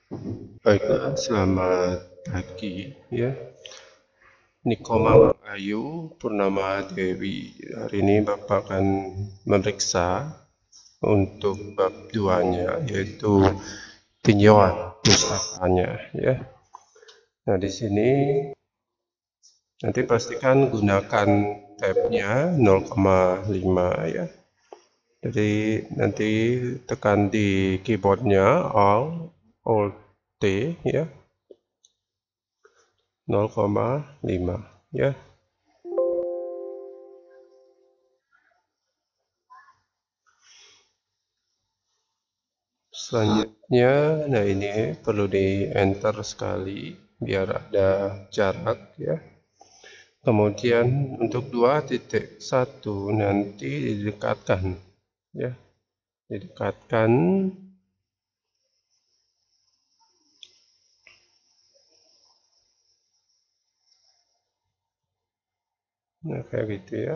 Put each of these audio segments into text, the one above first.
Baiklah, selamat pagi ya. Niko Mama Ayu Purnama Dewi. Hari ini Bapak akan memeriksa untuk bab 2-nya, yaitu tinjauan pustakanya ya. Nah, di sini nanti pastikan gunakan tabnya 0,5 ya. Jadi nanti tekan di keyboardnya Alt T ya, 0,5 ya. Selanjutnya, nah ini perlu di enter sekali biar ada jarak ya. Kemudian untuk 2.1 nanti didekatkan ya, didekatkan. Nah, kayak gitu ya.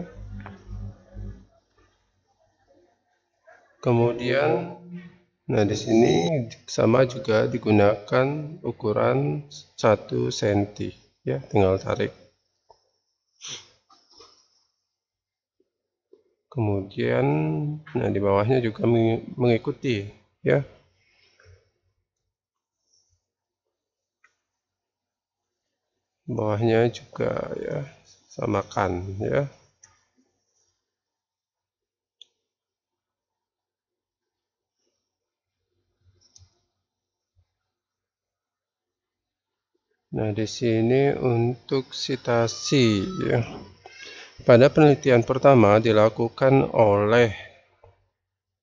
Kemudian, nah di sini sama juga digunakan ukuran 1 cm ya, tinggal tarik. Kemudian, nah di bawahnya juga mengikuti ya. Bawahnya juga ya, samakan ya. Nah, di sini untuk sitasi ya. Pada penelitian pertama dilakukan oleh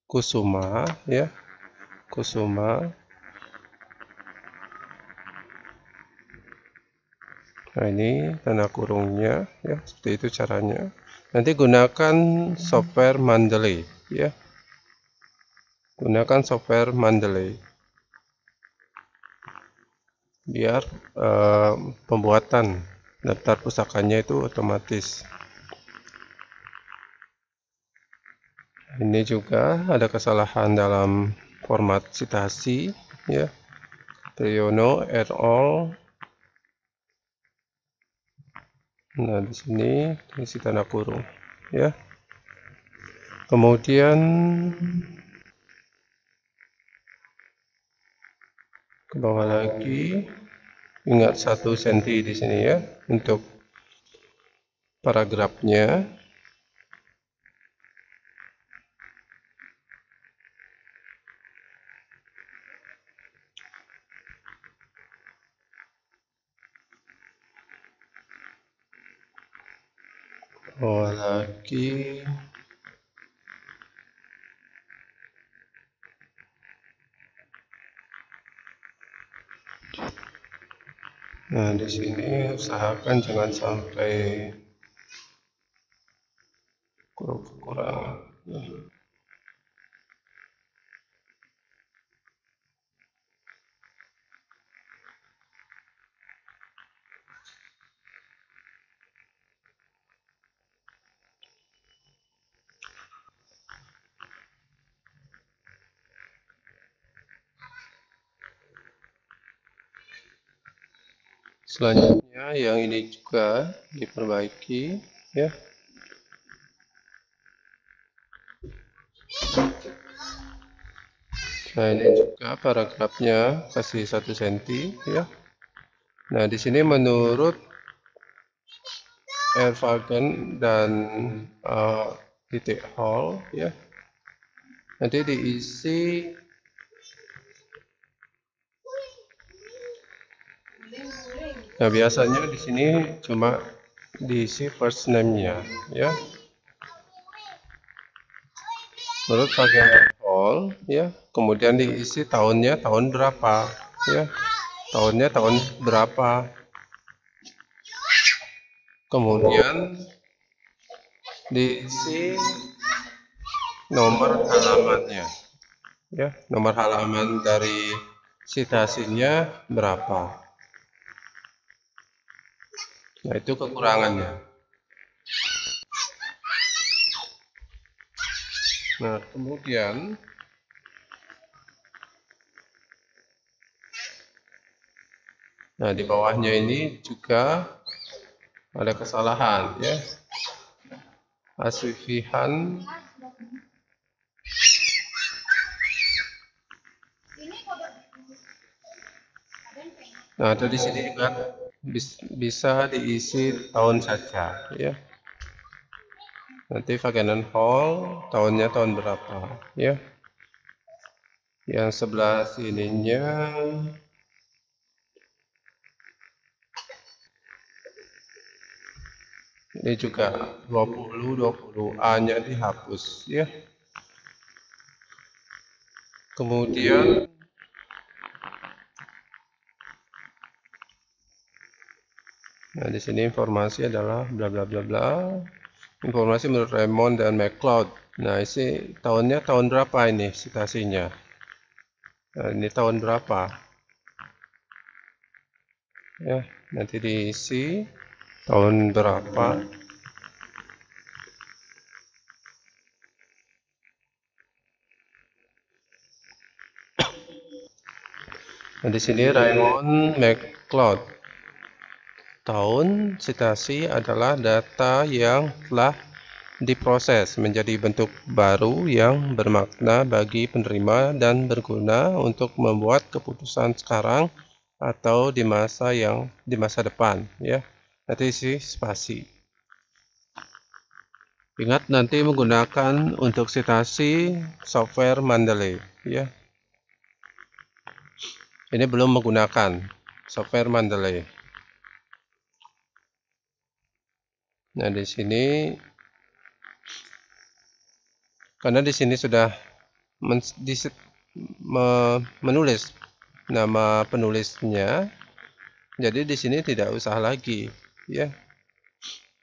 Kusuma ya. Kusuma. Nah, ini tanda kurungnya ya, seperti itu caranya. Nanti gunakan software Mendeley ya. Gunakan software Mendeley. Biar pembuatan daftar pustakanya itu otomatis. Ini juga ada kesalahan dalam format citasi ya. Triyono et al. Nah, di sini isi tanda kurung ya. Kemudian ke bawah lagi, ingat 1 cm di sini ya untuk paragrafnya. Bawah lagi. Nah, di sini usahakan jangan sampai kurang. Selanjutnya yang ini juga diperbaiki ya. Nah, ini juga paragrafnya kasih 1 cm ya. Nah, di sini menurut Ervagen dan titik Hall ya. Nanti diisi Nah, biasanya di sini cuma diisi first name-nya ya. Menurut bagian Hall ya, kemudian diisi tahunnya tahun berapa ya. Tahunnya tahun berapa. Kemudian diisi nomor halamannya ya, nomor halaman dari citasinya berapa. Nah, itu kekurangannya. Nah, kemudian Nah, di bawahnya ini juga ada kesalahan ya. Asfihan. Nah, ada di sini juga bisa diisi tahun saja ya. Nanti Vagenan Hall tahunnya tahun berapa ya. Yang sebelah sininya ini juga 20 A-nya dihapus ya. Kemudian nah di sini informasi adalah bla bla bla bla. Informasi menurut Raymond dan McCloud. Nah, isi tahunnya tahun berapa ini citasinya? Nah, ini tahun berapa? Ya, nanti diisi tahun berapa. Nah, di sini Raymond McCloud. Tahun citasi adalah data yang telah diproses menjadi bentuk baru yang bermakna bagi penerima dan berguna untuk membuat keputusan sekarang atau di masa depan ya. Nanti isi spasi. Ingat nanti menggunakan untuk citasi software Mendeley ya. Ini belum menggunakan software Mendeley. Nah, di sini karena di sini sudah menulis nama penulisnya, jadi di sini tidak usah lagi ya.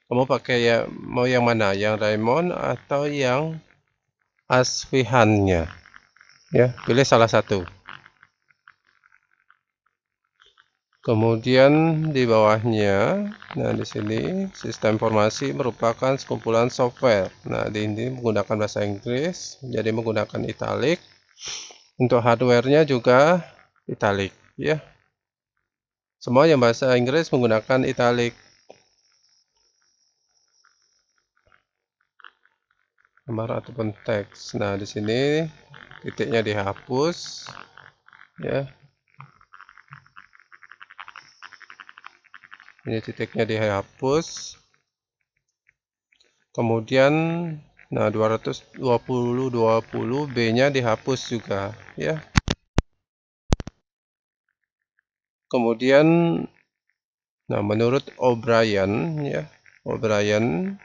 Kamu pakai ya, mau yang mana? Yang Raymond atau yang Asfihannya? Ya, pilih salah satu. Kemudian di bawahnya, nah di sini sistem informasi merupakan sekumpulan software. Nah, di ini menggunakan bahasa Inggris, jadi menggunakan italic. Untuk hardware-nya juga italic, ya. Semua yang bahasa Inggris menggunakan italic. Gambar ataupun teks. Nah, di sini titiknya dihapus, ya. Ini titiknya dihapus. Kemudian nah 220 B-nya dihapus juga ya. Kemudian nah menurut O'Brien ya, O'Brien.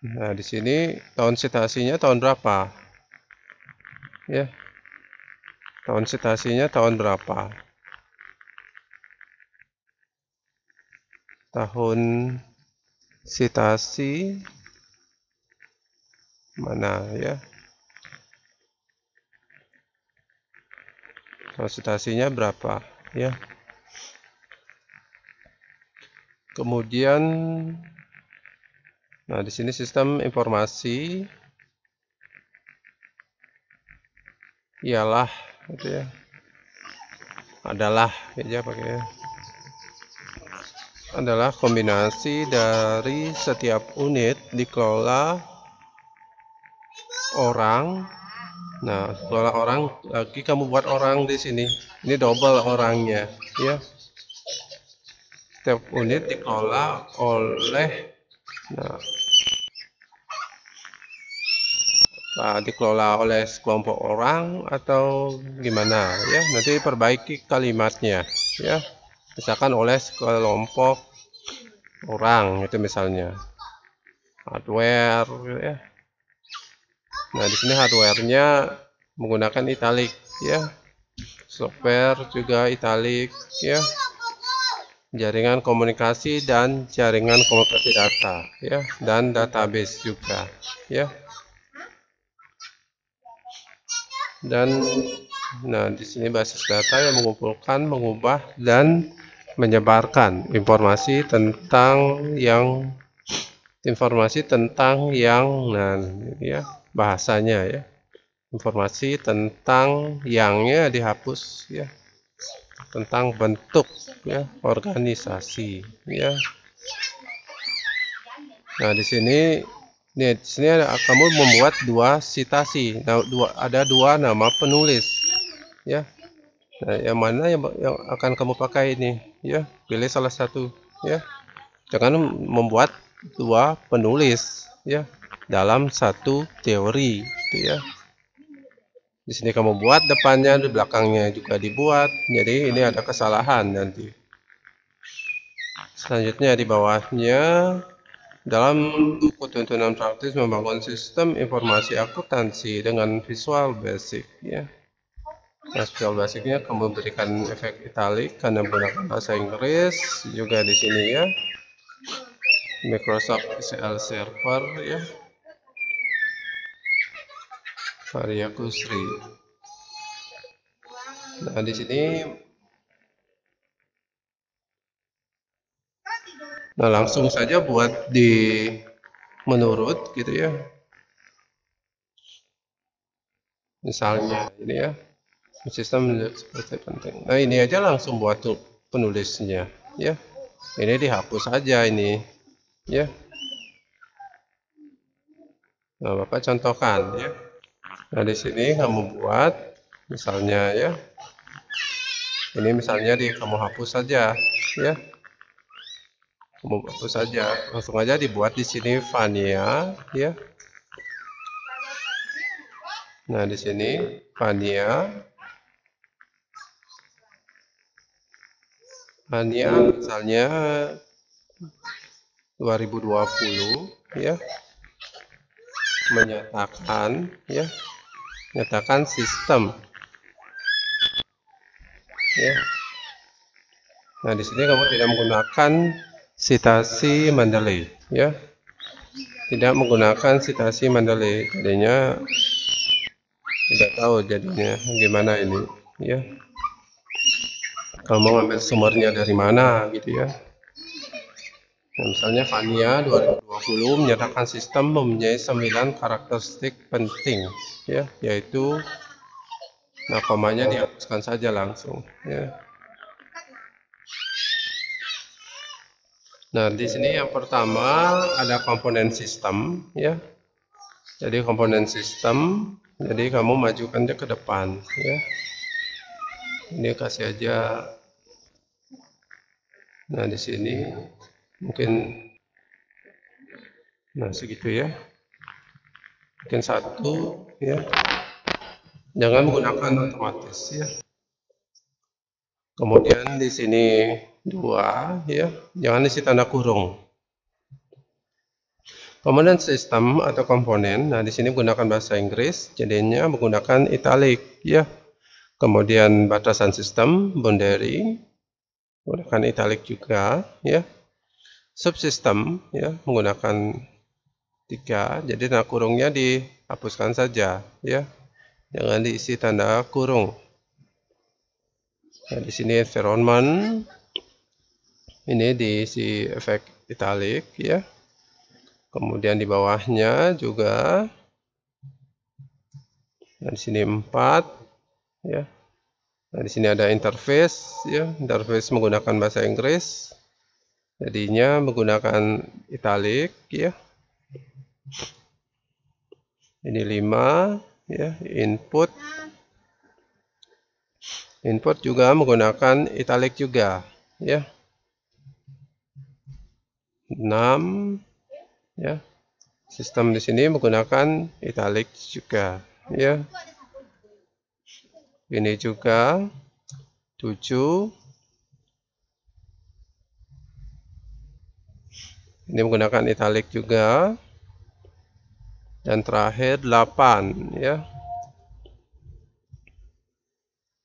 Nah, di sini tahun citasinya tahun berapa? Ya. Tahun citasinya tahun berapa? Tahun citasi mana ya? Tahun citasinya berapa ya? Kemudian nah di sini sistem informasi ialah gitu ya. Adalah ya pakai adalah kombinasi dari setiap unit dikelola orang. Nah, kelola orang lagi kamu buat orang di sini. Ini double orangnya, ya. Setiap unit dikelola oleh dikelola oleh sekelompok orang atau gimana ya. Nanti perbaiki kalimatnya, ya. Misalkan oleh sekelompok orang itu misalnya hardware ya. Nah, di sini hardware-nya menggunakan italic ya. Software juga italic ya. Jaringan komunikasi dan jaringan komunikasi data ya, dan database juga ya. Dan nah di sini basis data yang mengumpulkan, mengubah dan menyebarkan informasi tentang yang nah ya bahasanya ya. Informasi tentang yangnya dihapus ya. tentang bentuk ya organisasi ya. Nah, di sini kamu membuat dua sitasi. Nah, ada dua nama penulis ya. Nah, yang mana yang akan kamu pakai ini ya? Pilih salah satu ya. Jangan membuat dua penulis ya dalam satu teori gitu ya. Di sini kamu buat depannya, di belakangnya juga dibuat. Jadi ini ada kesalahan nanti. Selanjutnya di bawahnya, dalam buku tuntunan praktis membangun sistem informasi akuntansi dengan Visual Basic ya. Nah, Visual Basicnya kamu berikan efek italic karena menggunakan bahasa Inggris juga di sini ya. Microsoft SQL Server ya. Maria Kusri. Nah, di sini langsung saja buat di menurut gitu ya. Misalnya ini ya. Sistem seperti penting. Nah, ini aja langsung buat penulisnya ya. Ini dihapus saja ini ya. Nah, Bapak contohkan ya. Nah, di sini kamu buat misalnya ya. Ini misalnya kamu hapus saja ya. Kamu hapus saja. Langsung aja dibuat di sini Vania ya. Nah, di sini Vania misalnya 2020 ya. Menyatakan sistem ya. Nah, di sini kamu tidak menggunakan citasi Mendeley ya. Tidak menggunakan citasi Mendeley, jadinya tidak tahu jadinya gimana ini ya. Kamu ngambil sumbernya dari mana gitu ya. Nah, misalnya Vania 2020 menyatakan sistem mempunyai 9 karakteristik penting ya, yaitu komanya dihapuskan saja langsung ya. Nah, di sini yang pertama ada komponen sistem ya. Jadi komponen sistem, jadi kamu majukannya ke depan ya. Ini kasih aja. Nah, di sini mungkin segitu ya. Mungkin 1 ya. Jangan menggunakan otomatis ya. Kemudian di sini 2 ya. Jangan isi tanda kurung. Komponen sistem atau komponen. Nah, di sini menggunakan bahasa Inggris, jadinya menggunakan italic ya. Kemudian batasan sistem, boundary, menggunakan italic juga ya. Subsistem ya, menggunakan 3, jadi tanda kurungnya dihapuskan saja ya. Jangan diisi tanda kurung. Nah, di sini environment, ini diisi efek italic ya. Kemudian di bawahnya juga, nah, di sini 4 ya. Nah, di sini ada interface ya, interface menggunakan bahasa Inggris, jadinya menggunakan italic ya. Ini 5 ya, input juga menggunakan italic juga ya. 6 ya. Sistem di sini menggunakan italic juga ya. Ini juga 7. Ini menggunakan italic juga. Dan terakhir 8 ya.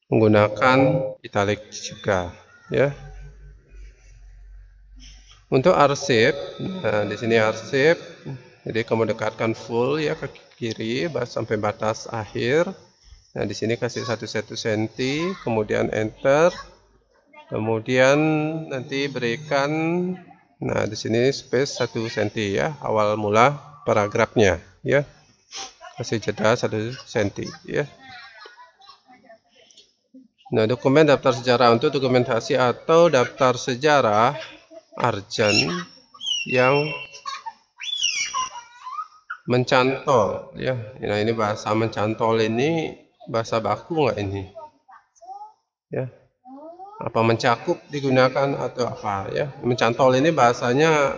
Menggunakan italic juga ya. Untuk arsip, nah di sini arsip, jadi kamu dekatkan full ya ke kiri sampai batas akhir. Nah, di sini kasih 1 cm, kemudian enter. Kemudian nanti berikan, nah di sini space 1 cm ya, awal mula paragrafnya ya. Kasih jeda 1 cm ya. Nah, dokumen daftar sejarah untuk dokumentasi atau daftar sejarah Arjan yang mencantol, ya. Nah, ini bahasa mencantol ini bahasa baku nggak ini? Ya, apa mencakup digunakan atau apa ya? Mencantol ini bahasanya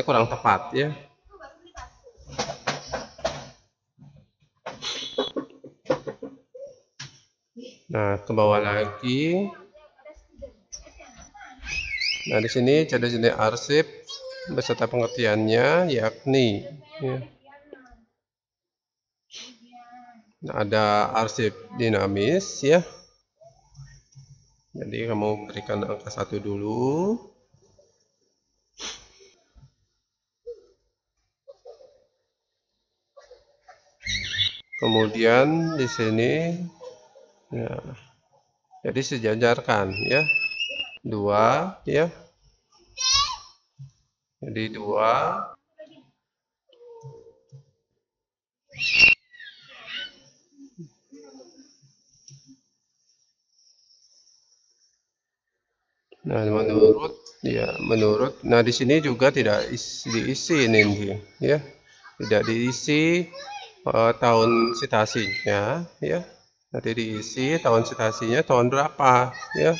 kurang tepat ya. Nah, ke bawah lagi. Nah, di sini ada jenis arsip beserta pengertiannya, yakni ya. Nah, ada arsip dinamis ya. Jadi kamu berikan angka 1 dulu. Kemudian di sini ya. Jadi sejajarkan ya. 2 ya. Jadi 2. Nah, menurut nah di sini juga tidak diisi ini ya. Tidak diisi tahun citasinya ya. Nanti diisi tahun citasinya tahun berapa ya.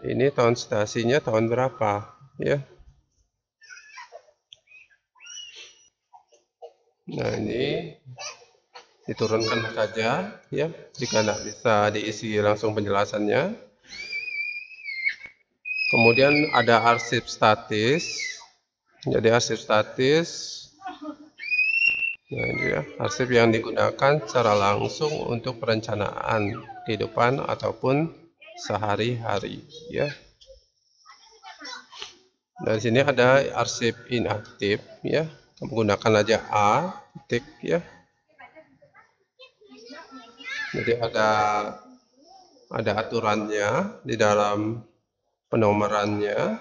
Ini tahun citasinya tahun berapa ya. Nah, ini diturunkan saja ya jika tidak bisa diisi langsung penjelasannya. Kemudian ada arsip statis. Jadi arsip statis, nah ini ya, arsip yang digunakan secara langsung untuk perencanaan kehidupan ataupun sehari-hari ya. Nah, di sini ada arsip inaktif ya. Menggunakan aja A titik ya. Jadi ada aturannya di dalam penomorannya.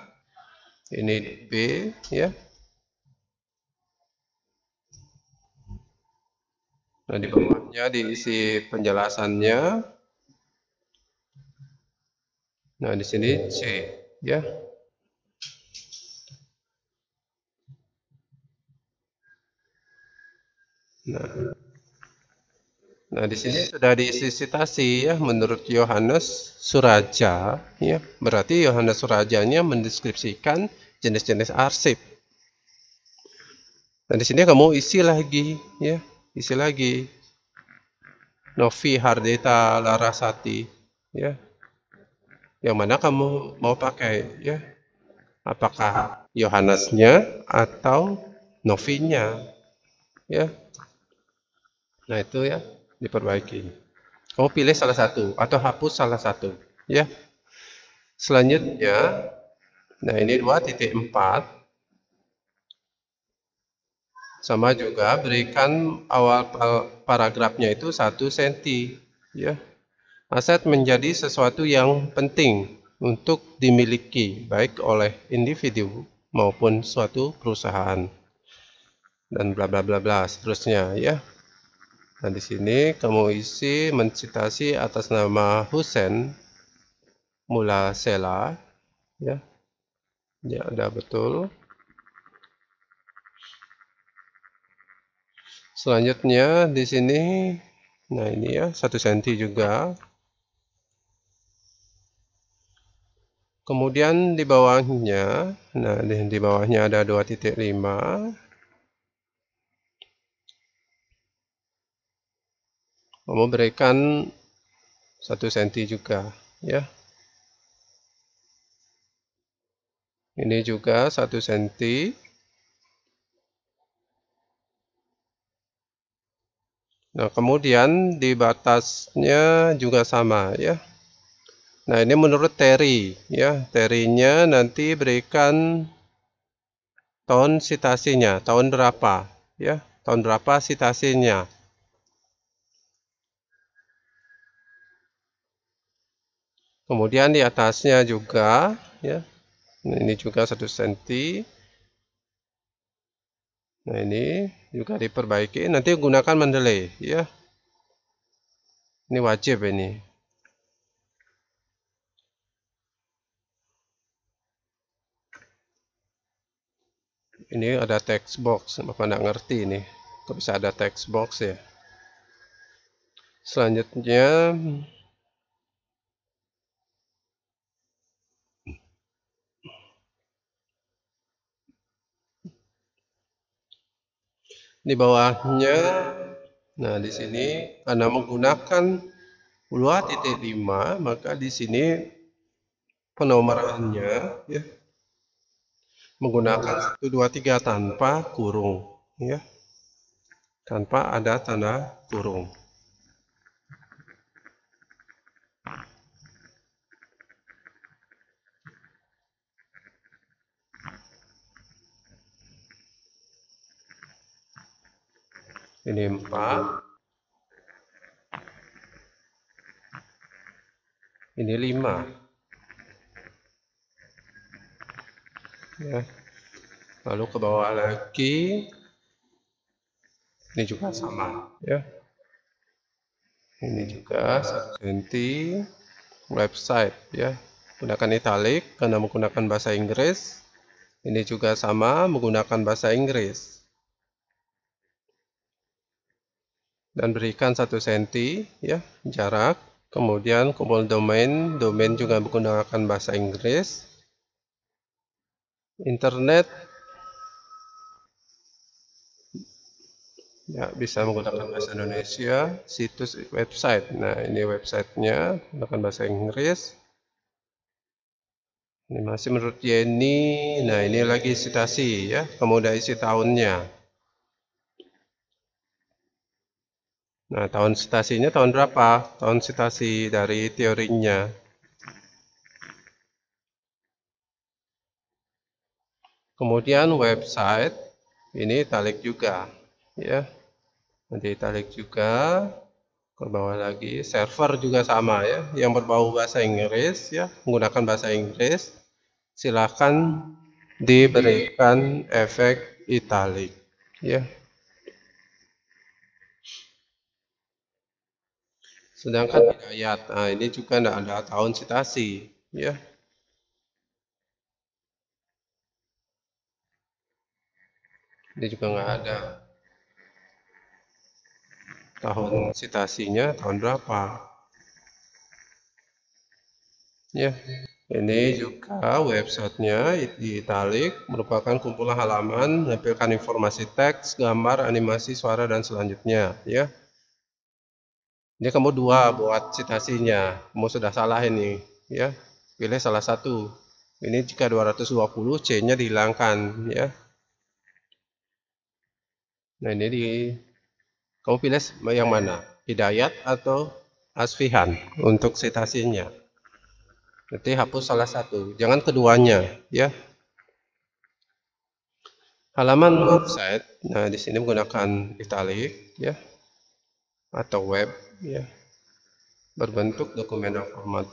Ini B ya. Nah, di bawahnya diisi penjelasannya. Nah, di sini C ya. Nah, di sini sudah diisi citasi ya menurut Yohanes Suraja ya. Berarti Yohanes Surajanya mendeskripsikan jenis-jenis arsip. Nah, di sini kamu isi lagi ya, isi lagi. Novi Hardeta Larasati ya. Yang mana kamu mau pakai ya? Apakah Yohanesnya atau Novinya ya? Nah, itu ya diperbaiki. Kamu pilih salah satu atau hapus salah satu ya. Selanjutnya, nah ini 2.4 sama juga berikan awal paragrafnya itu 1 cm ya. Aset menjadi sesuatu yang penting untuk dimiliki baik oleh individu maupun suatu perusahaan dan bla bla bla bla seterusnya ya. Nah, di sini kamu isi mencitasi atas nama Hussein Mulasela ya. Ya, ada betul. Selanjutnya di sini, nah ini ya 1 cm juga. Kemudian di bawahnya, nah di bawahnya ada 2.5. Kamu berikan 1 cm juga ya. Ini juga 1 cm. Nah, kemudian di batasnya juga sama ya. Nah, ini menurut Terry ya. Terry-nya nanti berikan tahun citasinya, tahun berapa ya? Tahun berapa citasinya? Kemudian di atasnya juga ya. Ini juga 1 cm. Nah, ini juga diperbaiki. Nanti gunakan Mendeley ya. Ini wajib ini. Ini ada text box, Bapak nggak ngerti ini. Kok bisa ada text box ya? Selanjutnya, di bawahnya, nah di sini karena menggunakan 2.5, maka di sini penomorannya ya menggunakan 1, 2, 3 tanpa kurung ya. Tanpa ada tanda kurung. Ini 4. Ini 5. Ya. Lalu ke bawah lagi. Ini juga sama ya. Ini juga 1 cm website ya. Gunakan italic karena menggunakan bahasa Inggris. Ini juga sama menggunakan bahasa Inggris. Dan berikan 1 cm ya jarak. Kemudian kumpul domain juga menggunakan bahasa Inggris. Internet ya bisa menggunakan bahasa Indonesia. Situs website, nah ini websitenya menggunakan bahasa Inggris. Ini masih menurut Jenny. Nah ini lagi citasi ya, kemudian isi tahunnya. Nah tahun citasinya tahun berapa? Tahun citasi dari teorinya. Kemudian website ini italic juga ya. Nanti italic juga. Ke bawah lagi server juga sama ya, yang berbau bahasa Inggris ya, menggunakan bahasa Inggris. Silakan diberikan efek italic ya. Sedangkan hidayat, nah ini juga tidak ada tahun citasi ya. Ini juga nggak ada tahun citasinya tahun berapa ya. Ini juga websitenya di italic, merupakan kumpulan halaman menampilkan informasi teks, gambar, animasi, suara, dan selanjutnya ya. Ini kamu 2 buat citasinya, kamu sudah salah ini ya. Pilih salah satu. Ini jika 220 C-nya dihilangkan ya. Nah ini kamu pilih yang mana? Hidayat atau Asfihan untuk citasinya. Nanti hapus salah satu, jangan keduanya ya. Halaman website, nah di sini menggunakan italic ya atau web ya. Berbentuk dokumen format.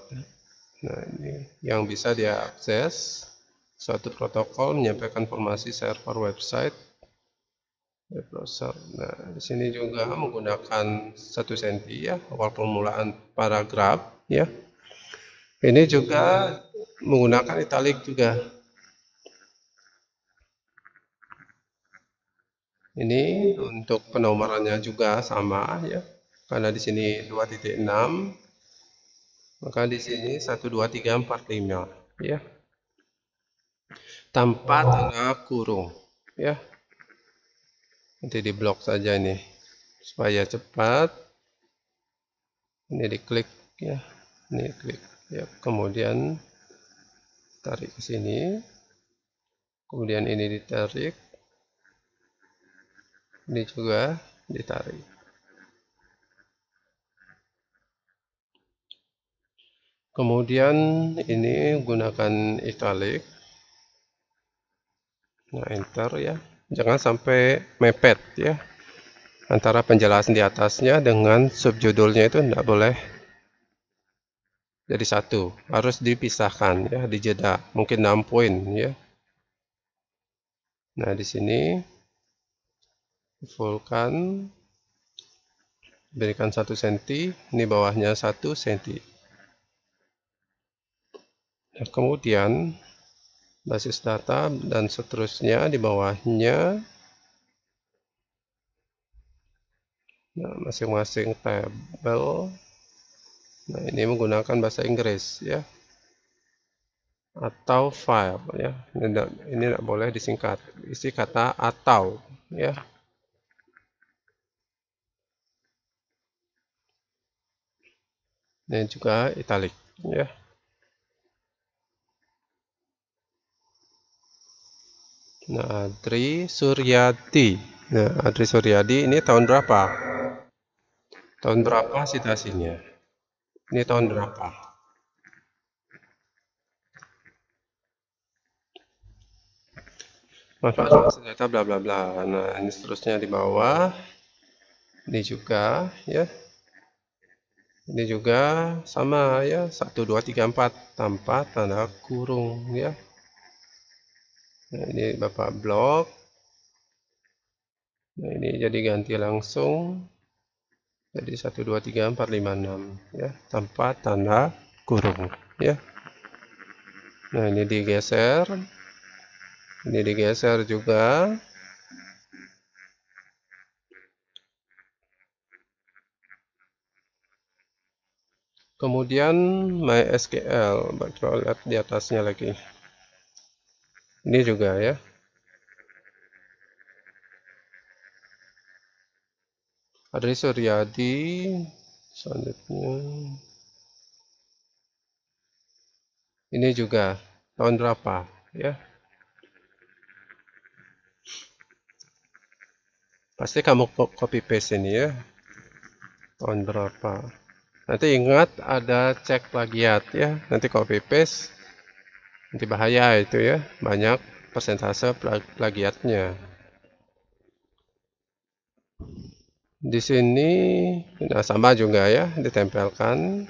Nah ini yang bisa diakses. Suatu protokol menyampaikan informasi server website web browser. Nah di sini juga menggunakan 1 cm ya awal permulaan paragraf ya. Ini juga menggunakan italic juga. Ini untuk penomorannya juga sama ya. Karena di sini 2.6, maka di sini 1, 2, 3, 4, 5 ya. Tanpa tanda kurung ya. Nanti diblok saja ini supaya cepat. Ini diklik ya. Ini klik ya. Kemudian tarik ke sini. Kemudian ini ditarik. Ini juga ditarik. Kemudian ini gunakan italic. Nah, enter ya. Jangan sampai mepet ya. Antara penjelasan di atasnya dengan subjudulnya itu tidak boleh jadi satu. Harus dipisahkan ya, dijeda. Mungkin 6 poin ya. Nah, di sini fullkan. berikan 1 cm, ini bawahnya 1 cm. Nah, kemudian basis data dan seterusnya di bawahnya. Nah, masing-masing tabel. Nah, ini menggunakan bahasa Inggris ya. Atau file ya. Ini tidak boleh disingkat. Isi kata atau ya. Dan juga italic ya. Nah, Adri Suryadi. Nah, Adri Suryadi ini tahun berapa? Tahun berapa citasinya? Ini tahun berapa? Manfaat senjata bla bla bla. Nah, ini seterusnya di bawah. Ini juga ya. Ini juga sama ya, 1 2 3 4 tanpa tanda kurung ya. Nah, ini Bapak blok. Nah, ini jadi ganti langsung. Jadi 1 2 3 4 5 6 ya, tanpa tanda kurung ya. Nah, ini digeser. Ini digeser juga. Kemudian MySQL, coba lihat di atasnya lagi. Ini juga ya. Adri Suryadi, selanjutnya. Ini juga tahun berapa ya? Pasti kamu copy paste ini ya. Tahun berapa? Nanti ingat ada cek plagiat ya. Nanti copy paste, nanti bahaya itu ya. Banyak persentase plagiatnya. Di sini nah sama juga ya, ditempelkan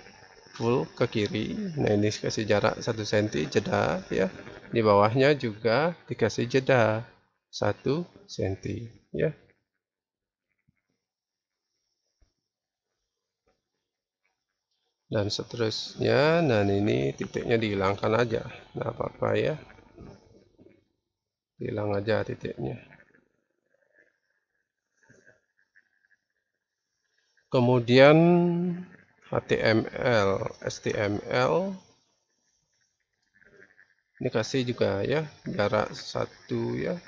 full ke kiri. Nah, ini kasih jarak 1 cm jeda ya. Di bawahnya juga dikasih jeda 1 cm ya. Dan seterusnya. Nah, ini titiknya dihilangkan aja. Nah, apa-apa ya. Hilang aja titiknya. Kemudian HTML, HTML ini kasih juga ya, jarak 1 ya.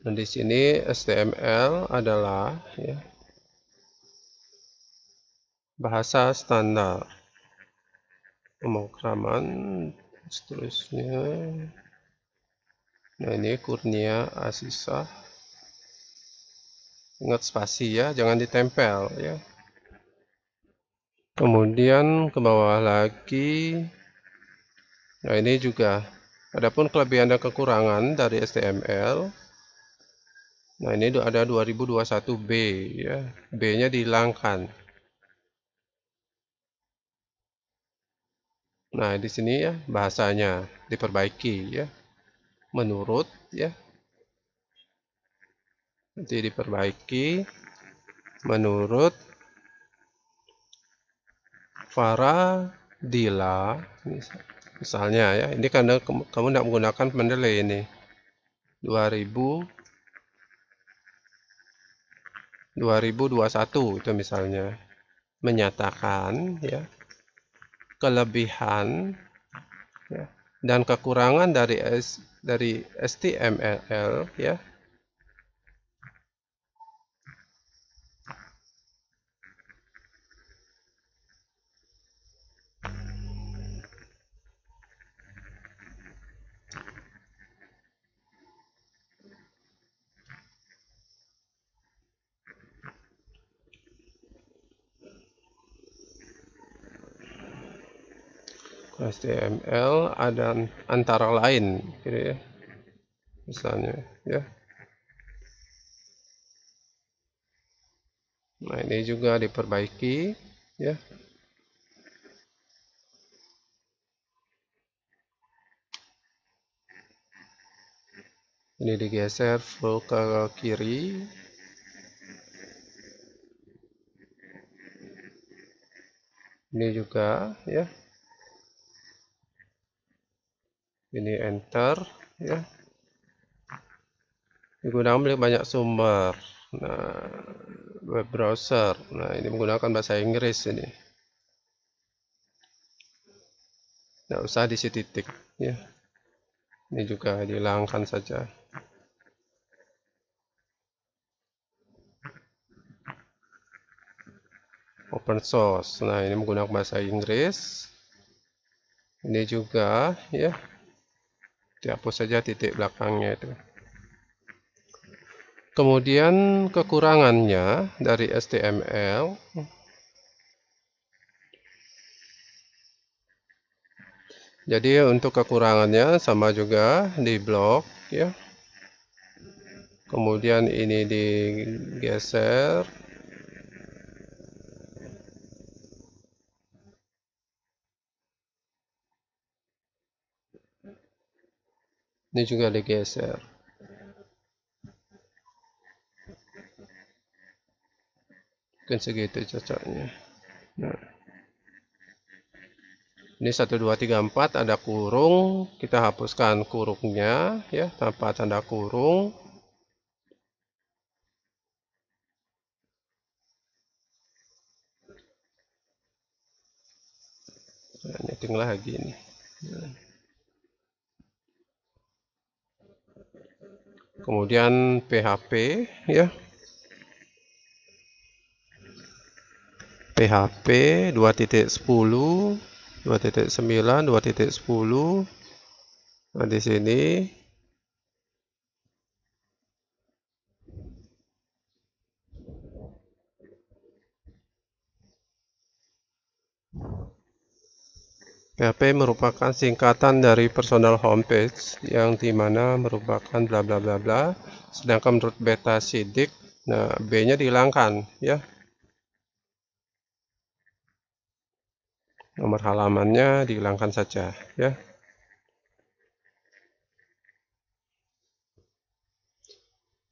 Dan di sini HTML adalah ya, bahasa standar pemrograman. Seterusnya. Nah, ini Kurnia Asisa. Ingat spasi ya, jangan ditempel ya. Kemudian ke bawah lagi. Nah, ini juga adapun kelebihan dan kekurangan dari HTML. Nah, ini ada 2021B ya. B-nya dihilangkan. Nah, di sini ya bahasanya diperbaiki ya. Menurut ya. Nanti diperbaiki menurut Faradila misalnya ya. Ini karena kamu tidak menggunakan Mendeley ini. 2021 itu misalnya menyatakan ya kelebihan ya, dan kekurangan dari HTML ya. HTML ada antara lain gitu ya. misalnya ya. Nah, ini juga diperbaiki ya. Ini digeser full ke kiri. Ini juga ya. Ini enter ya. Digunakan banyak sumber. Nah, web browser. Nah, ini menggunakan bahasa Inggris ini. Nggak usah diisi titik ya. Ini juga dihilangkan saja. Open source. Nah, ini menggunakan bahasa Inggris. Ini juga ya. Dihapus saja titik belakangnya itu. Kemudian kekurangannya dari HTML. Jadi untuk kekurangannya sama juga di blok ya. Kemudian ini digeser. Ini juga digeser. Mungkin segitu cocoknya. Nah, ini 1, 2, 3, 4 ada kurung. Kita hapuskan kurungnya ya tanpa tanda kurung. Nah, nyeting lagi nih. Nah. Kemudian PHP ya. PHP 2.10, 2.9, 2.10. Nah, di sini PHP merupakan singkatan dari personal homepage yang dimana merupakan bla bla bla bla. Sedangkan menurut beta sidik, nah B-nya dihilangkan ya. Nomor halamannya dihilangkan saja ya.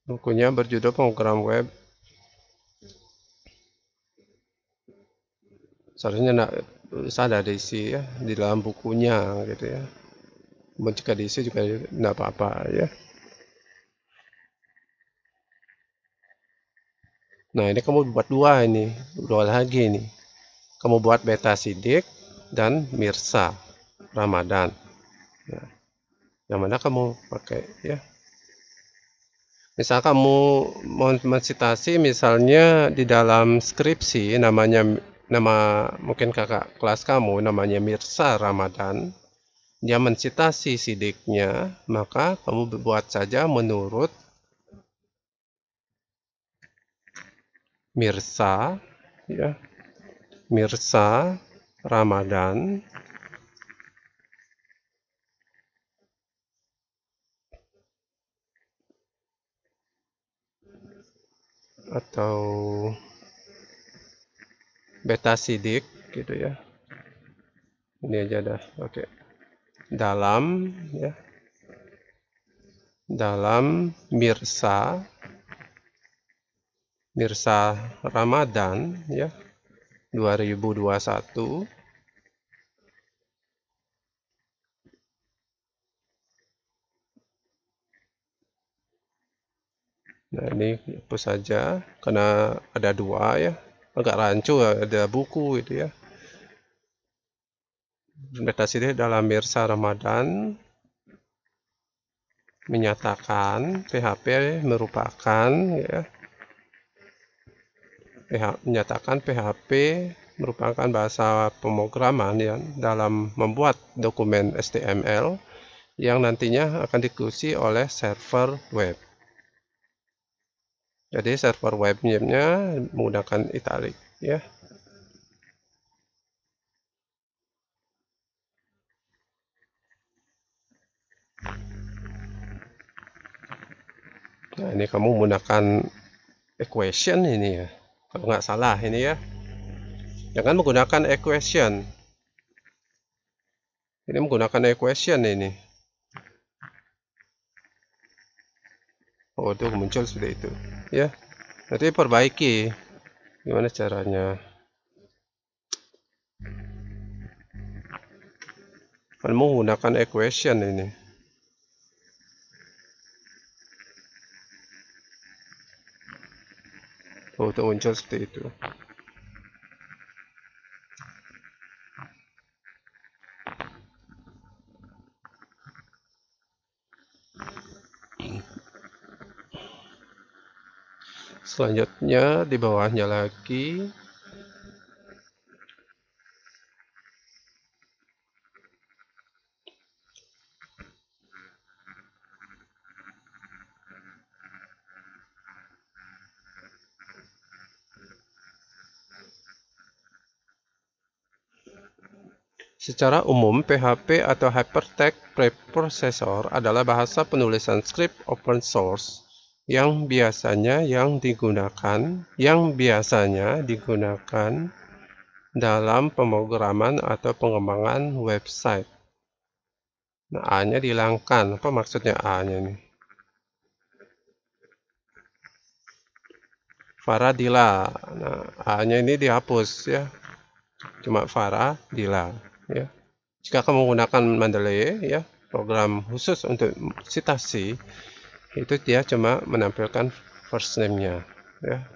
Bukunya berjudul program web. Seharusnya ada diisi ya di dalam bukunya gitu ya. Jika diisi juga tidak apa-apa ya. Nah, ini kamu buat dua lagi nih. Kamu buat beta sidik dan Mirsa Ramadan. Nah, yang mana kamu pakai ya? Misal kamu mau mensitasi misalnya di dalam skripsi nama mungkin kakak kelas kamu namanya Mirsa Ramadan, dia mensitasi sidiknya, maka kamu buat saja menurut Mirsa ya. Mirsa Ramadan atau beta sidik gitu ya. Ini aja dah. Oke. Dalam ya. Dalam Mirsa Ramadan ya 2021. Nah, ini hapus saja karena ada dua ya. Agak rancu ada buku itu ya. Beta sidik dalam Mirsa Ramadan menyatakan PHP merupakan ya. Menyatakan PHP merupakan bahasa pemrograman yang dalam membuat dokumen HTML yang nantinya akan diikuti oleh server web. Jadi server webnya menggunakan italic ya. ini kamu menggunakan equation ini ya, kalau nggak salah ini ya. Jangan menggunakan equation. Ini menggunakan equation ini. Oh, itu muncul seperti itu ya. Nanti perbaiki gimana caranya. Kamu menggunakan equation ini. Oh, itu muncul seperti itu. Selanjutnya di bawahnya lagi secara umum, PHP atau Hypertext Preprocessor adalah bahasa penulisan script open source yang biasanya digunakan dalam pemrograman atau pengembangan website. Nah, A-nya dihilangkan. Apa maksudnya A-nya ini? Faradila. Nah, A-nya ini dihapus ya. Cuma Faradila ya. Jika kamu menggunakan Mendeley ya, program khusus untuk sitasi, itu dia cuma menampilkan first name-nya ya.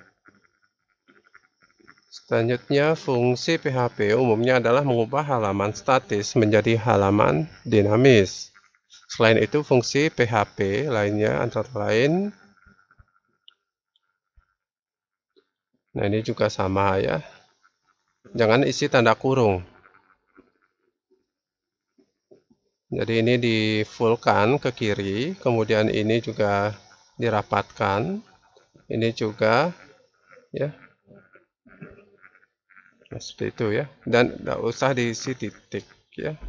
Selanjutnya, fungsi PHP umumnya adalah mengubah halaman statis menjadi halaman dinamis. Selain itu, fungsi PHP lainnya antara lain, nah ini juga sama ya, jangan isi tanda kurung. Jadi ini di fullkan ke kiri, kemudian ini juga dirapatkan, ini juga ya, nah, seperti itu ya, dan tidak usah diisi titik ya,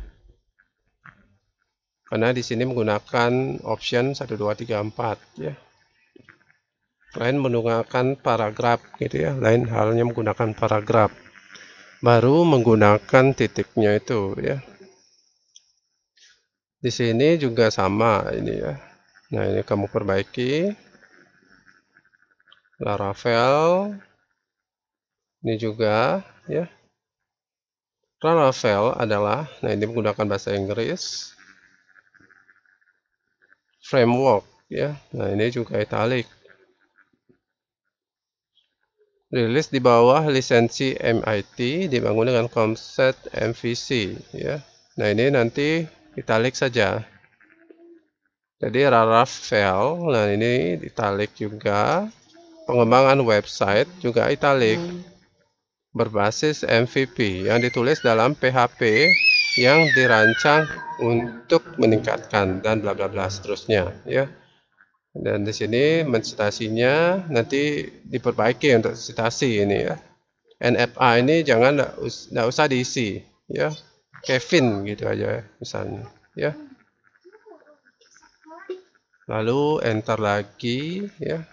karena di sini menggunakan option 1, 2, 3, 4 ya. Lain menggunakan paragraf gitu ya, lain halnya menggunakan paragraf, baru menggunakan titiknya itu ya. Di sini juga sama ini ya. Nah, ini kamu perbaiki. Laravel. Ini juga ya. Laravel adalah, nah ini menggunakan bahasa Inggris. Framework ya. Nah, ini juga italic. Rilis di bawah lisensi MIT dibangun dengan konsep MVC ya. Nah, ini nanti italic saja. Jadi Laravel, nah ini italic juga. Pengembangan website juga italic. Berbasis MVP yang ditulis dalam PHP yang dirancang untuk meningkatkan dan bla bla bla seterusnya ya. Dan di sini mensitasinya nanti diperbaiki untuk sitasi ini ya. NFA ini jangan enggak usah diisi ya. Kevin gitu aja misalnya ya. Lalu enter lagi ya.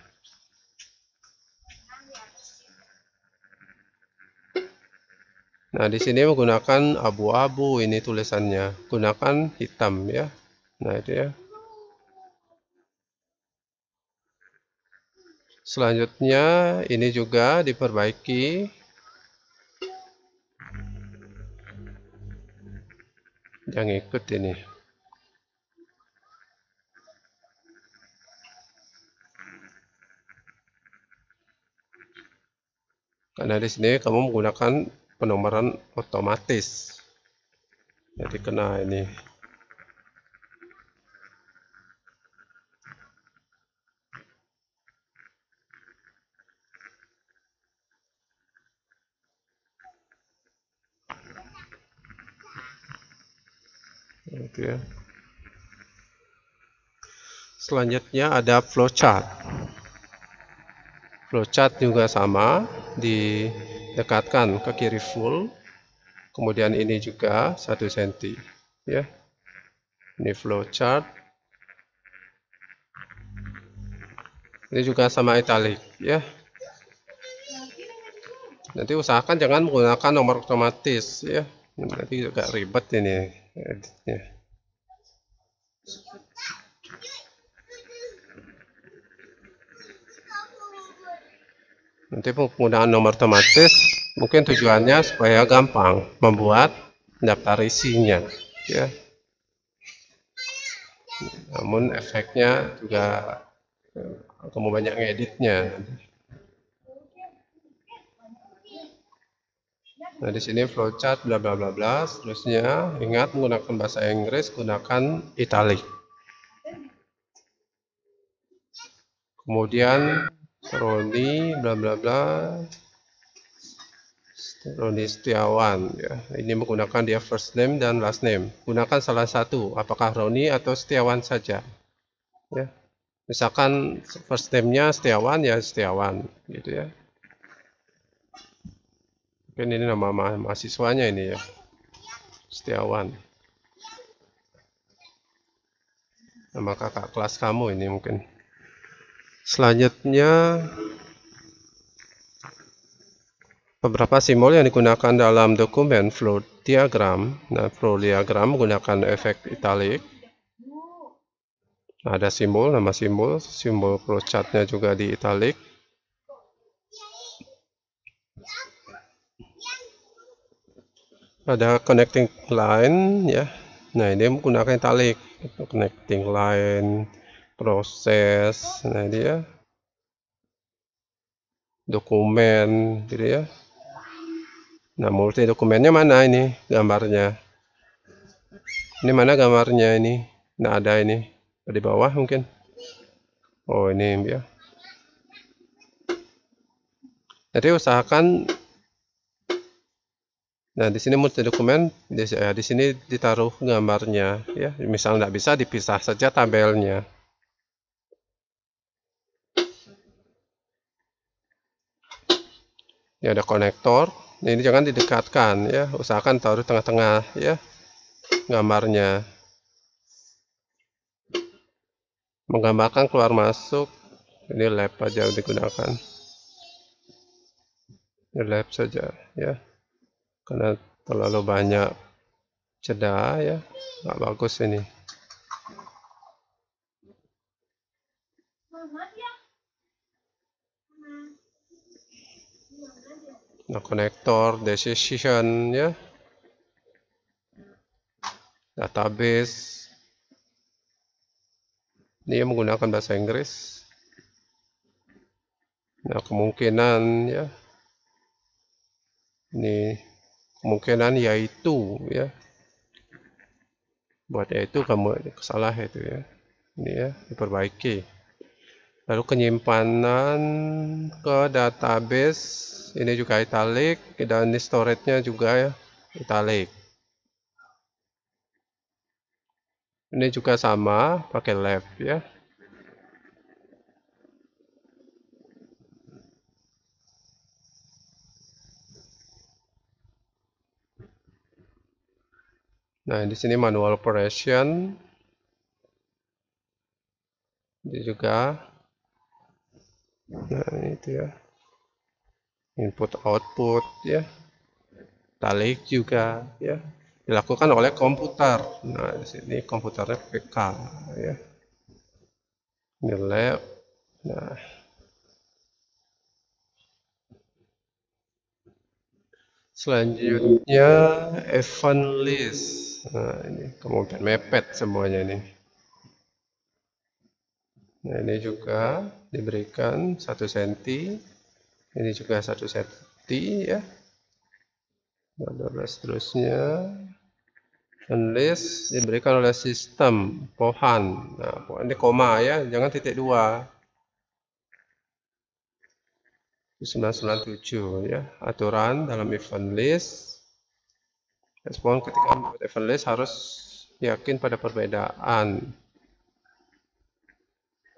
Nah, di sini menggunakan abu-abu ini tulisannya, gunakan hitam ya. Nah, itu ya. Selanjutnya ini juga diperbaiki. Yang ikut ini. Karena di sini kamu menggunakan penomoran otomatis. Jadi kena ini. Gitu ya. Selanjutnya ada flowchart. Flowchart juga sama, didekatkan ke kiri full. Kemudian ini juga 1 cm ya. Ini flowchart. Ini juga sama italic ya. Nanti usahakan jangan menggunakan nomor otomatis ya. Nanti juga ribet ini editnya. Nanti penggunaan nomor otomatis mungkin tujuannya supaya gampang membuat daftar isinya ya. Namun efeknya juga kamu banyak ngeditnya. Nah, di sini flowchart bla bla bla bla. Seterusnya ingat menggunakan bahasa Inggris, gunakan italic. Kemudian Roni bla bla bla. Roni Setiawan ya. Ini menggunakan dia first name dan last name. Gunakan salah satu, apakah Roni atau Setiawan saja. Ya. Misalkan first name-nya Setiawan ya Setiawan gitu ya. Mungkin ini nama mahasiswanya ini ya. Setiawan. Nama kakak kelas kamu ini mungkin. Selanjutnya beberapa simbol yang digunakan dalam dokumen flow diagram. Nah, flow diagram menggunakan efek italic. Nah, ada simbol, nama simbol flowchartnya juga di italic. Ada connecting line ya. Nah, ini menggunakan italic. Connecting line, proses, nah dia dokumen gitu ya. Nah, multi dokumennya mana ini gambarnya? Ini mana gambarnya ini? Nah, ada ini di bawah mungkin. Oh, ini ya. Jadi usahakan. Nah, di sini multi dokumen, di sini ditaruh gambarnya ya. Misal nggak bisa dipisah saja tabelnya. Ini ada konektor. Ini jangan didekatkan ya. Usahakan taruh tengah-tengah ya gambarnya. Menggambarkan keluar masuk. Ini lab aja digunakan. Ini lab saja ya. Karena terlalu banyak jeda ya, nggak bagus ini. Nah, konektor, decision ya, database. Ini menggunakan bahasa Inggris. Nah, kemungkinan ya, ini kemungkinan yaitu ya, buat yaitu kamu salah itu ya, ini ya diperbaiki. Lalu penyimpanan ke database ini juga italic dan di storage-nya juga ya italic. Ini juga sama pakai left ya. Nah, di sini manual operation. Ini juga. Nah, itu ya. Input output ya. Italic juga ya. Dilakukan oleh komputer. Nah, di sini komputernya PK ya. Ini lab. Nah, selanjutnya event list. Nah, ini kemudian mepet semuanya ini. Nah, ini juga diberikan 1 cm. Ini juga 1 cm ya. Nah, seterusnya. Event list diberikan oleh sistem Pohan. Nah, ini koma ya, jangan titik 2. 997 ya. Aturan dalam event list. Respon ketika membuat event list harus yakin pada perbedaan.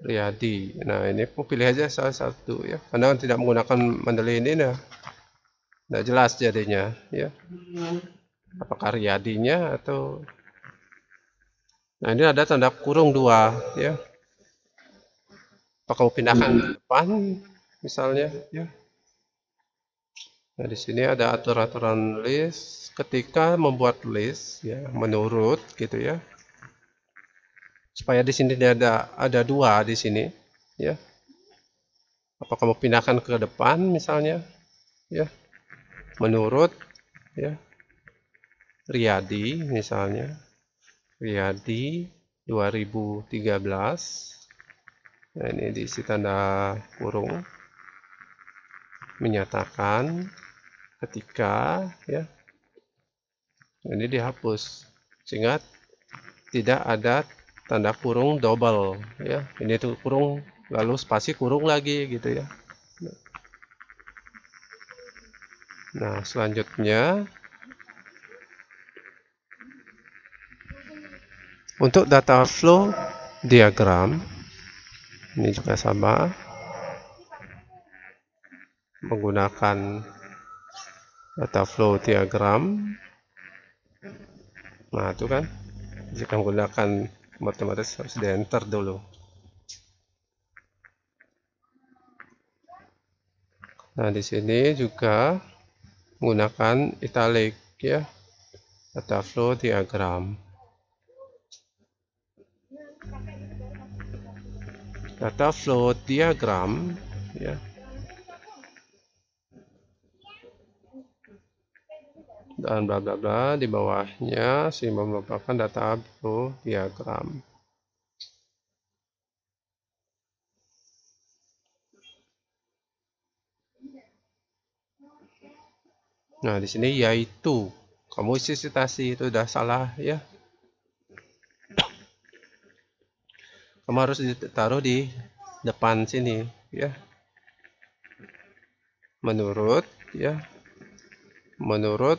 Riyadi. Nah, ini pilih aja salah satu ya. Karena tidak menggunakan Mendeley ini nah, tidak jelas jadinya ya. Apakah Riyadinya atau. Nah, ini ada tanda kurung 2 ya. Apa kamu pindahkan ke depan misalnya ya. Nah, di sini ada aturan-aturan list. Ketika membuat list ya, menurut gitu ya. Supaya di sini ada dua di sini ya. Apa kamu pindahkan ke depan misalnya ya. Menurut ya. Riyadi misalnya. Riyadi 2013. Nah, ini diisi tanda kurung. Menyatakan ketika ya. Ini dihapus sehingga tidak ada tanda kurung double ya. Ini tuh kurung lalu spasi kurung lagi gitu ya. Nah, selanjutnya untuk data flow diagram ini juga sama, menggunakan data flow diagram. Nah, itu kan jika menggunakan otomatis harus di enter dulu. Nah, di sini juga menggunakan italic ya, data flow diagram. Data flow diagram ya. Dan bla bla bla di bawahnya sehingga merupakan data flow diagram. Nah, di sini yaitu kamu isi citasi itu udah salah ya. Kamu harus ditaruh di depan sini ya. Menurut ya. Menurut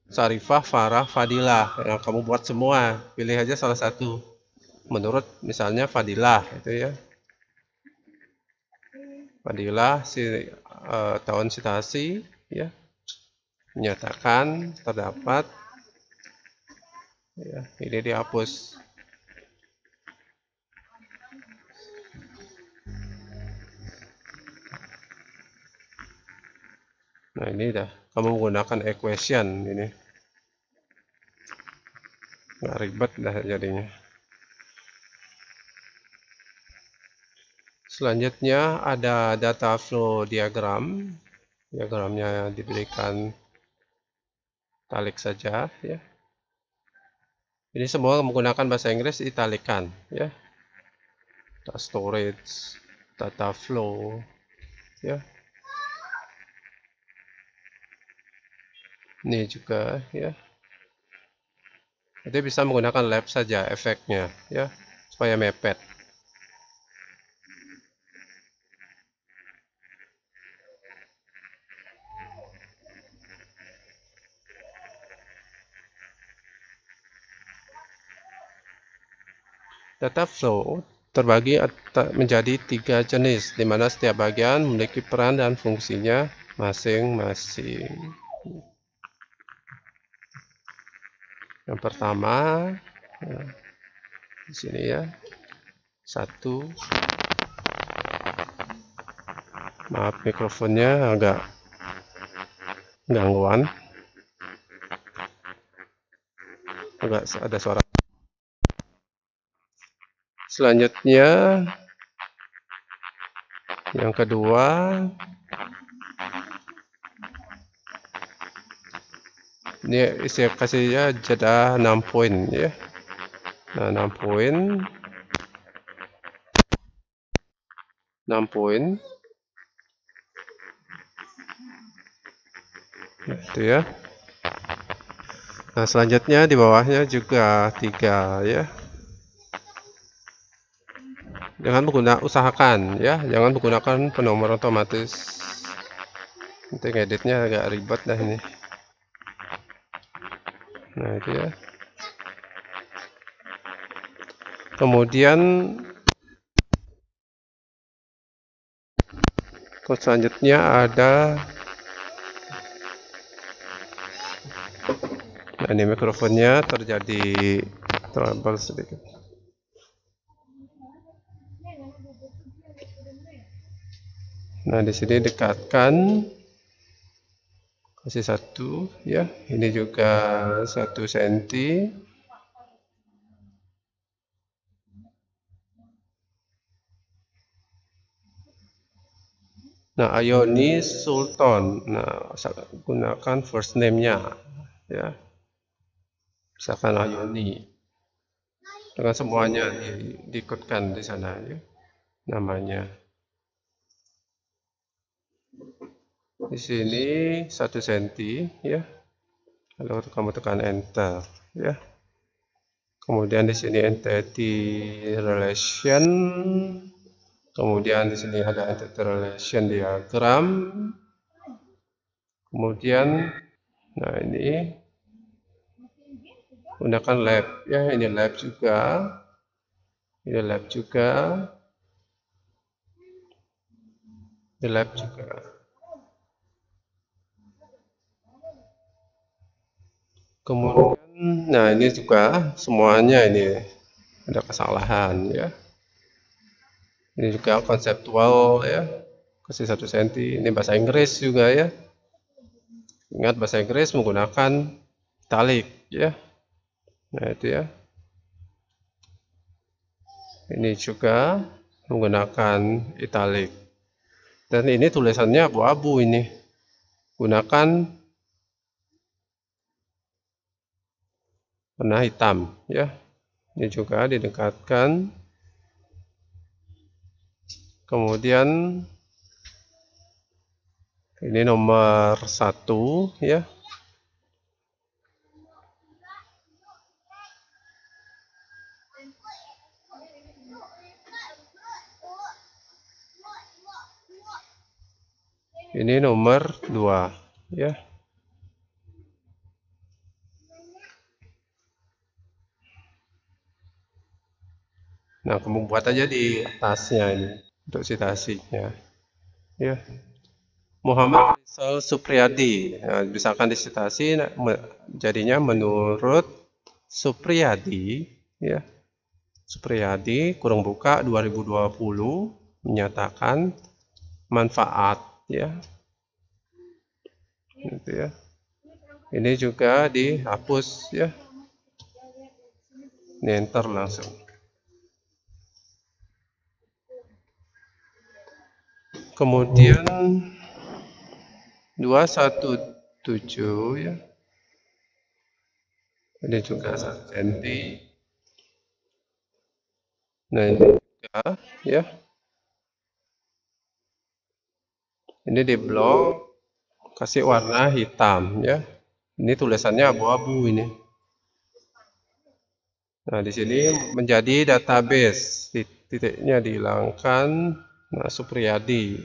Sarifah, Farah, Fadilah. Yang kamu buat semua, pilih aja salah satu. Menurut misalnya Fadilah itu ya. Fadilah tahun citasi ya. Menyatakan terdapat ya, ini dihapus. Nah, ini dah kamu menggunakan equation ini. Nggak ribet dah jadinya. Selanjutnya ada data flow diagram. Diagramnya diberikan italic saja ya. Ini semua menggunakan bahasa Inggris italikan ya. Data storage, data flow ya. Ini juga ya. Jadi bisa menggunakan lab saja efeknya ya supaya mepet. Data flow terbagi menjadi 3 jenis, di mana setiap bagian memiliki peran dan fungsinya masing-masing. Yang pertama, ya, di sini ya, 1. Maaf mikrofonnya agak gangguan, agak ada suara. Selanjutnya, yang kedua, ini saya kasihnya jeda 6 poin ya. Nah, 6 poin. 6 poin. Itu ya. Nah, selanjutnya di bawahnya juga 3 ya. Usahakan ya, jangan menggunakan penomoran otomatis. Nanti ngeditnya agak ribet dah ini. Nah, itu ya. Kemudian selanjutnya ada, nah ini mikrofonnya terjadi trouble sedikit. Nah, di sini dekatkan, kasih 1 ya. Ini juga 1 cm. Nah, Ayoni Sultan. Nah, gunakan first name-nya ya. Misalkan Ayoni. Dengan semuanya diikutkan di sana ya, namanya. Di sini 1 cm ya. Lalu kamu tekan enter ya. Kemudian di sini entity relation. Kemudian di sini ada entity relation diagram. Kemudian, nah ini gunakan lab ya. Ini lab juga. Ini lab juga. Ini lab juga. Kemudian, nah ini juga semuanya ini ada kesalahan ya. Ini juga konseptual ya. Kasih 1 cm. Ini bahasa Inggris juga ya. Ingat bahasa Inggris menggunakan italic ya. Nah itu ya. Ini juga menggunakan italic. Dan ini tulisannya abu-abu ini. Gunakan warna hitam ya. Ini juga didekatkan. Kemudian ini nomor 1 ya. Ini nomor 2 ya. Nah, kamu buat aja di atasnya ini untuk citasinya ya. Muhammad Rizal Supriyadi. Nah, misalkan disitasi nah, jadinya menurut Supriyadi ya. Supriyadi kurung buka 2020 menyatakan manfaat ya. Gitu ya. Ini juga dihapus ya. Ini enter langsung. Kemudian 217 ya. Ini juga 1 cm. Nah ini juga ya. Ini di blok kasih warna hitam ya. Ini tulisannya abu-abu ini. Nah di sini menjadi database. Titiknya dihilangkan. Nah Supriyadi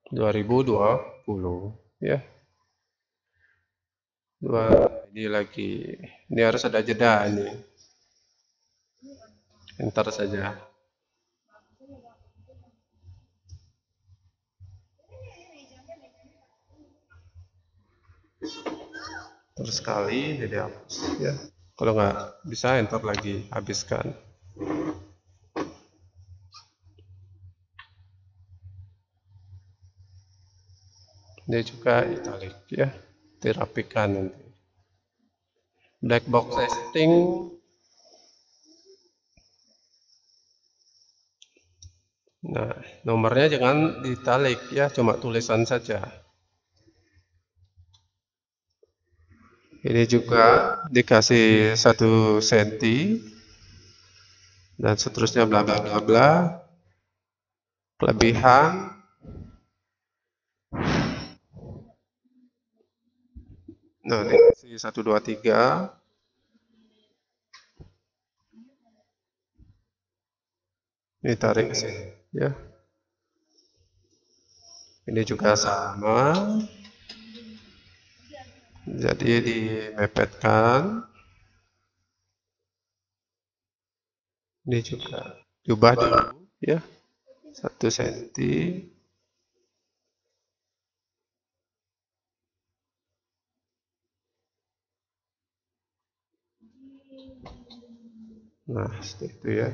2020 ya. Ini lagi. Ini harus ada jeda ini. Enter saja. Terus sekali jadi hapus ya. Kalau nggak bisa enter lagi, habiskan. Ini juga italic ya, dirapikan nanti. Black box testing. Nah, nomornya jangan ditalik ya, cuma tulisan saja. Ini juga dikasih 1 cm dan seterusnya bla bla bla bla. Kelebihan. Nah, dikasih 1 2 3. Ini tarik ke sini ya. Ini juga sama. Jadi dimepetkan. Ini juga diubah dulu ya. 1 cm. Nah, seperti itu ya.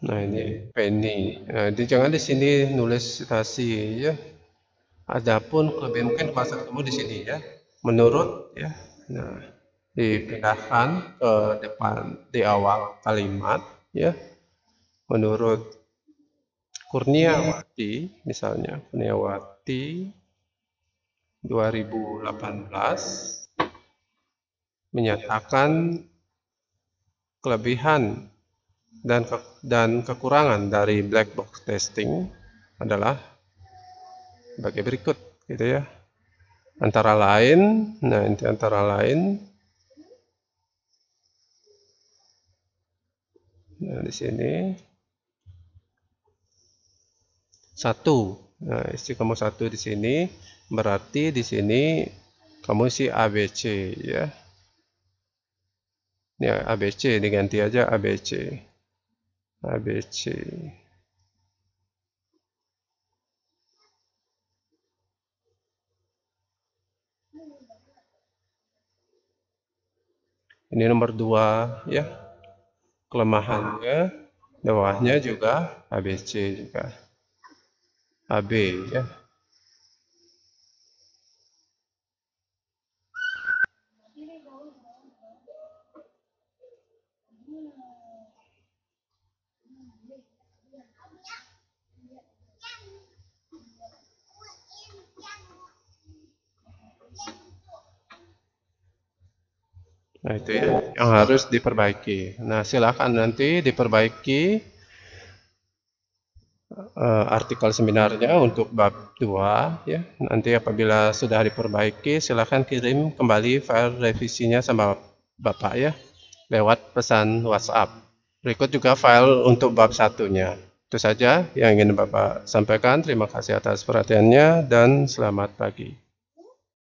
Nah, ini penny. Nah, jangan di sini nulis citasi ya. Adapun kelebihan mungkin bahasa ketemu di sini ya. Menurut ya. Nah, dipindahkan ke depan di awal kalimat ya. Menurut Kurniawati misalnya, Kurniawati 2018 menyatakan kelebihan dan kekurangan dari black box testing adalah sebagai berikut gitu ya. Antara lain, nah ini antara lain, nah di sini satu. Nah, isi kamu satu di sini berarti di sini kamu isi ABC ya. Ya ABC diganti aja ABC. ABC. Ini nomor 2 ya. Kelemahannya bawahnya juga ABC juga. AB ya. Nah, itu ya yang harus diperbaiki. Nah, silakan nanti diperbaiki artikel seminarnya untuk bab 2 ya. Nanti apabila sudah diperbaiki, silakan kirim kembali file revisinya sama Bapak ya lewat pesan WhatsApp. Berikut juga file untuk bab 1-nya. Itu saja yang ingin Bapak sampaikan. Terima kasih atas perhatiannya dan selamat pagi.